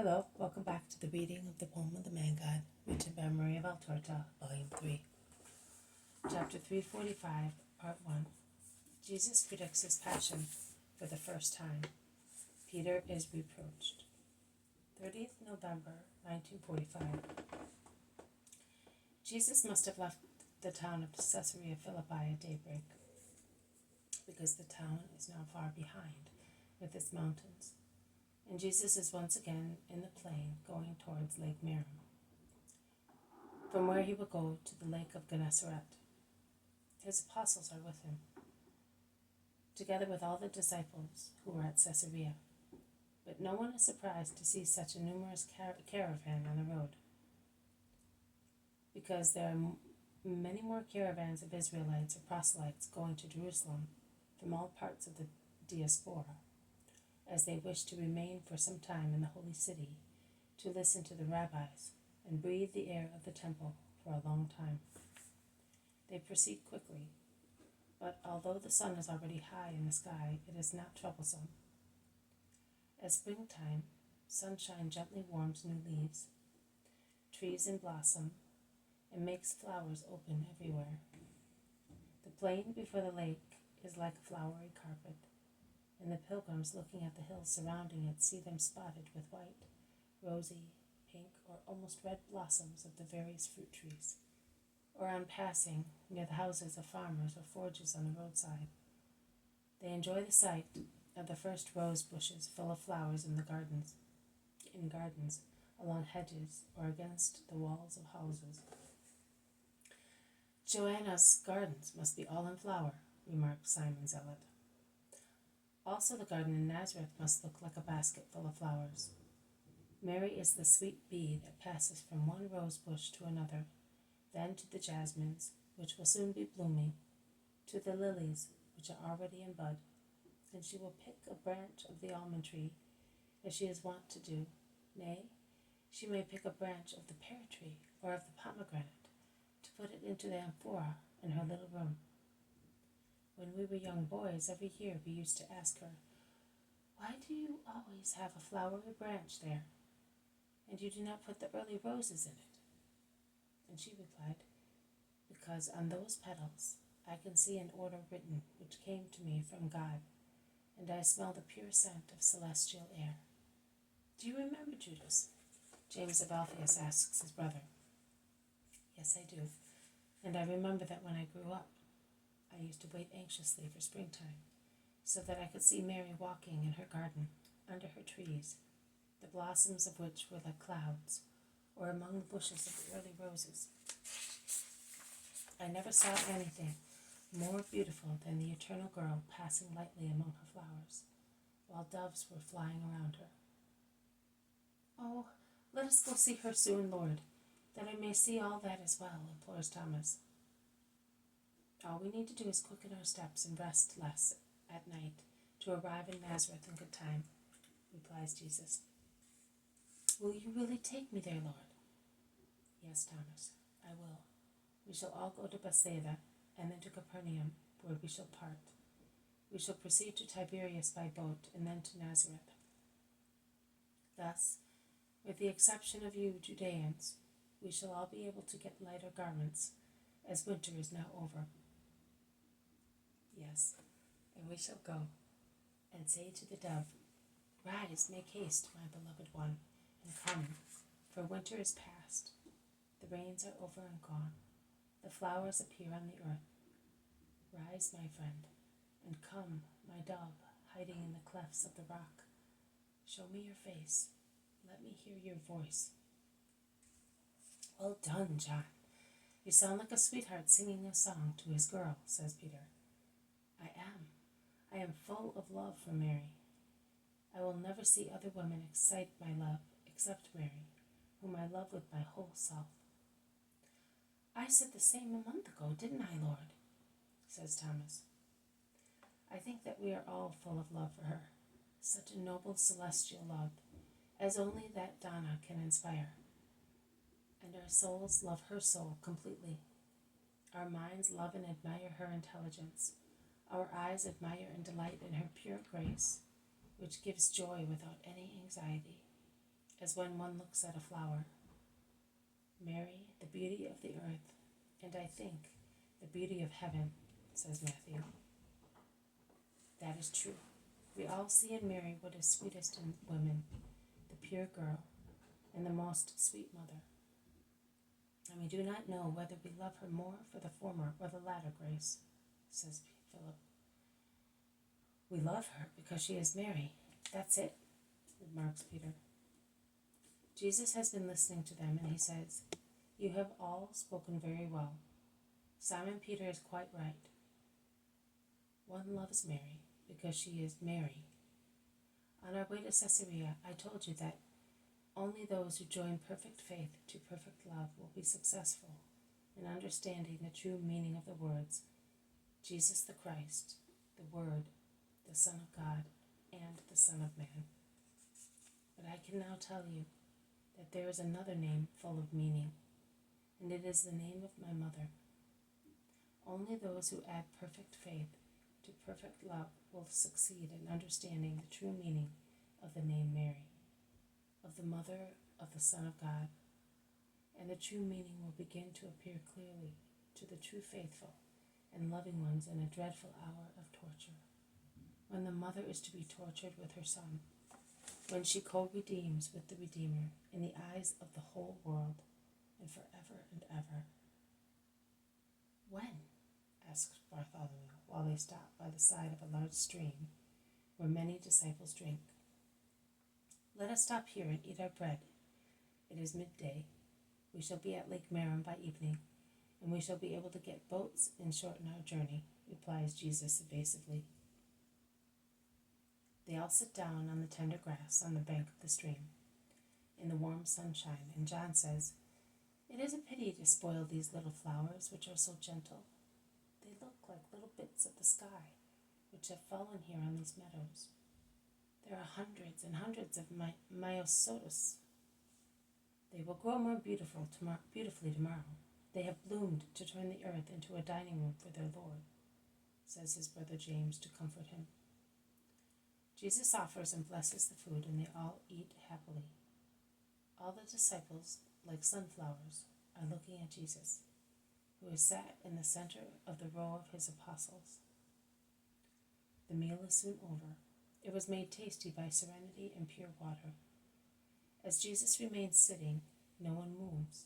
Hello, welcome back to the reading of the poem of the Man God, written by Maria Valtorta, Volume 3. Chapter 345, Part 1. Jesus predicts his passion for the first time. Peter is reproached. 30th November, 1945. Jesus must have left the town of Caesarea Philippi at daybreak, because the town is now far behind, with its mountains. And Jesus is once again in the plain going towards Lake Merom, from where he will go to the lake of Gennesaret. His apostles are with him, together with all the disciples who were at Caesarea. But no one is surprised to see such a numerous caravan on the road, because there are many more caravans of Israelites or proselytes going to Jerusalem from all parts of the diaspora, as they wish to remain for some time in the holy city, to listen to the rabbis and breathe the air of the temple for a long time. They proceed quickly, but although the sun is already high in the sky, it is not troublesome. As springtime, sunshine gently warms new leaves, trees in blossom, and makes flowers open everywhere. The plain before the lake is like a flowery carpet, and the pilgrims looking at the hills surrounding it see them spotted with white, rosy, pink, or almost red blossoms of the various fruit trees, or on passing near the houses of farmers or forges on the roadside. They enjoy the sight of the first rose bushes full of flowers in gardens, along hedges, or against the walls of houses. Joanna's gardens must be all in flower, remarked Simon Zealot. Also the garden in Nazareth must look like a basket full of flowers. Mary is the sweet bee that passes from one rose bush to another, then to the jasmines, which will soon be blooming, to the lilies, which are already in bud, and she will pick a branch of the almond tree, as she is wont to do. Nay, she may pick a branch of the pear tree or of the pomegranate, to put it into the amphora in her little room. When we were young boys, every year we used to ask her, "Why do you always have a flowery branch there, and you do not put the early roses in it?" And she replied, "Because on those petals I can see an order written which came to me from God, and I smell the pure scent of celestial air." "Do you remember, Judas?" James of Alphaeus asks his brother. "Yes, I do, and I remember that when I grew up, I used to wait anxiously for springtime, so that I could see Mary walking in her garden, under her trees, the blossoms of which were like clouds, or among the bushes of the early roses. I never saw anything more beautiful than the eternal girl passing lightly among her flowers, while doves were flying around her." "Oh, let us go see her soon, Lord, that I may see all that as well," implores Thomas. "All we need to do is quicken our steps and rest less at night to arrive in Nazareth in good time," replies Jesus. "Will you really take me there, Lord?" "Yes, Thomas, I will. We shall all go to Bethsaida, and then to Capernaum, where we shall part. We shall proceed to Tiberias by boat, and then to Nazareth. Thus, with the exception of you Judeans, we shall all be able to get lighter garments, as winter is now over. Yes, and we shall go and say to the dove, 'Rise, make haste, my beloved one, and come, for winter is past. The rains are over and gone. The flowers appear on the earth. Rise, my friend, and come, my dove, hiding in the clefts of the rock. Show me your face. Let me hear your voice.'" "Well done, John. You sound like a sweetheart singing a song to his girl," says Peter. I am full of love for Mary. I will never see other women excite my love except Mary, whom I love with my whole self." "I said the same a month ago, didn't I, Lord?" says Thomas. "I think that we are all full of love for her, such a noble celestial love, as only that Donna can inspire. And our souls love her soul completely. Our minds love and admire her intelligence. Our eyes admire and delight in her pure grace, which gives joy without any anxiety. as when one looks at a flower. Mary, the beauty of the earth, and I think the beauty of heaven, says Matthew. That is true. We all see in Mary what is sweetest in women, the pure girl, and the most sweet mother. And we do not know whether we love her more for the former or the latter grace, says Philip. We love her because she is Mary. That's it, remarks Peter. Jesus has been listening to them, and he says, You have all spoken very well. Simon Peter is quite right. One loves Mary because she is Mary. On our way to Caesarea, I told you that only those who join perfect faith to perfect love will be successful in understanding the true meaning of the words, Jesus the Christ, the Word, the Son of God, and the Son of Man. But I can now tell you that there is another name full of meaning, and it is the name of my mother. Only those who add perfect faith to perfect love will succeed in understanding the true meaning of the name Mary, of the Mother of the Son of God, and the true meaning will begin to appear clearly to the true faithful and loving ones in a dreadful hour of torture, when the mother is to be tortured with her son, when she co-redeems with the Redeemer in the eyes of the whole world, and forever and ever. When? Asked Bartholomew, while they stopped by the side of a large stream where many disciples drink. Let us stop here and eat our bread. It is midday. We shall be at Lake Merom by evening, and we shall be able to get boats and shorten our journey, replies Jesus evasively. They all sit down on the tender grass on the bank of the stream, in the warm sunshine, and John says, It is a pity to spoil these little flowers which are so gentle. They look like little bits of the sky, which have fallen here on these meadows. There are hundreds and hundreds of myosotis. They will grow more beautifully tomorrow. They have bloomed to turn the earth into a dining room for their Lord, says his brother James to comfort him. Jesus offers and blesses the food, and they all eat happily. All the disciples, like sunflowers, are looking at Jesus, who is sat in the center of the row of his apostles. The meal is soon over. It was made tasty by serenity and pure water. As Jesus remains sitting, no one moves.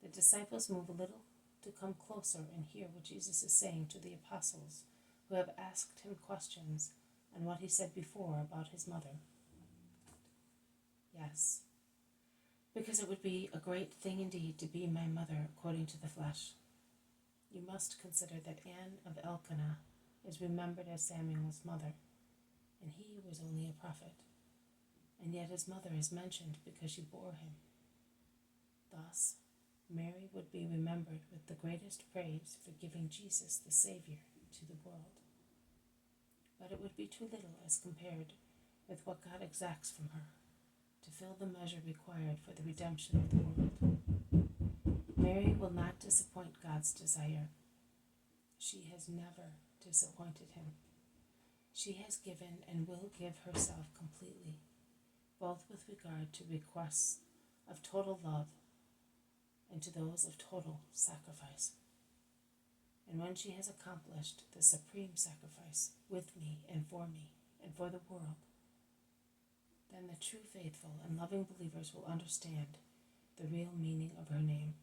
The disciples move a little to come closer and hear what Jesus is saying to the apostles, who have asked him questions on what he said before about his mother. Yes, because it would be a great thing indeed to be my mother according to the flesh. You must consider that Anne of Elkanah is remembered as Samuel's mother, and he was only a prophet, and yet his mother is mentioned because she bore him. Thus, Mary would be remembered with the greatest praise for giving Jesus the Savior to the world. But it would be too little as compared with what God exacts from her, to fill the measure required for the redemption of the world. Mary will not disappoint God's desire. She has never disappointed him. She has given and will give herself completely, both with regard to requests of total love and to those of total sacrifice. And when she has accomplished the supreme sacrifice with me and for the world, then the true faithful and loving believers will understand the real meaning of her name.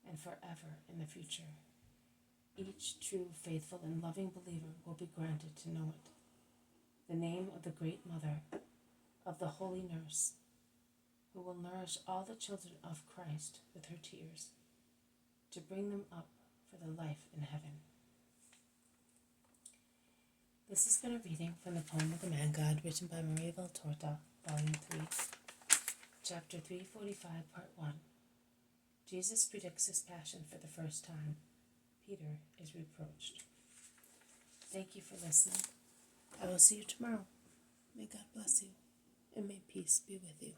And forever in the future, each true faithful and loving believer will be granted to know it, the name of the great mother, of the holy nurse, who will nourish all the children of Christ with her tears, to bring them up for the life in heaven. This has been a reading from the poem of the Man God, written by Maria Valtorta, Volume 3, Chapter 345, Part 1. Jesus predicts his passion for the first time. Peter is reproached. Thank you for listening. I will see you tomorrow. May God bless you, and may peace be with you.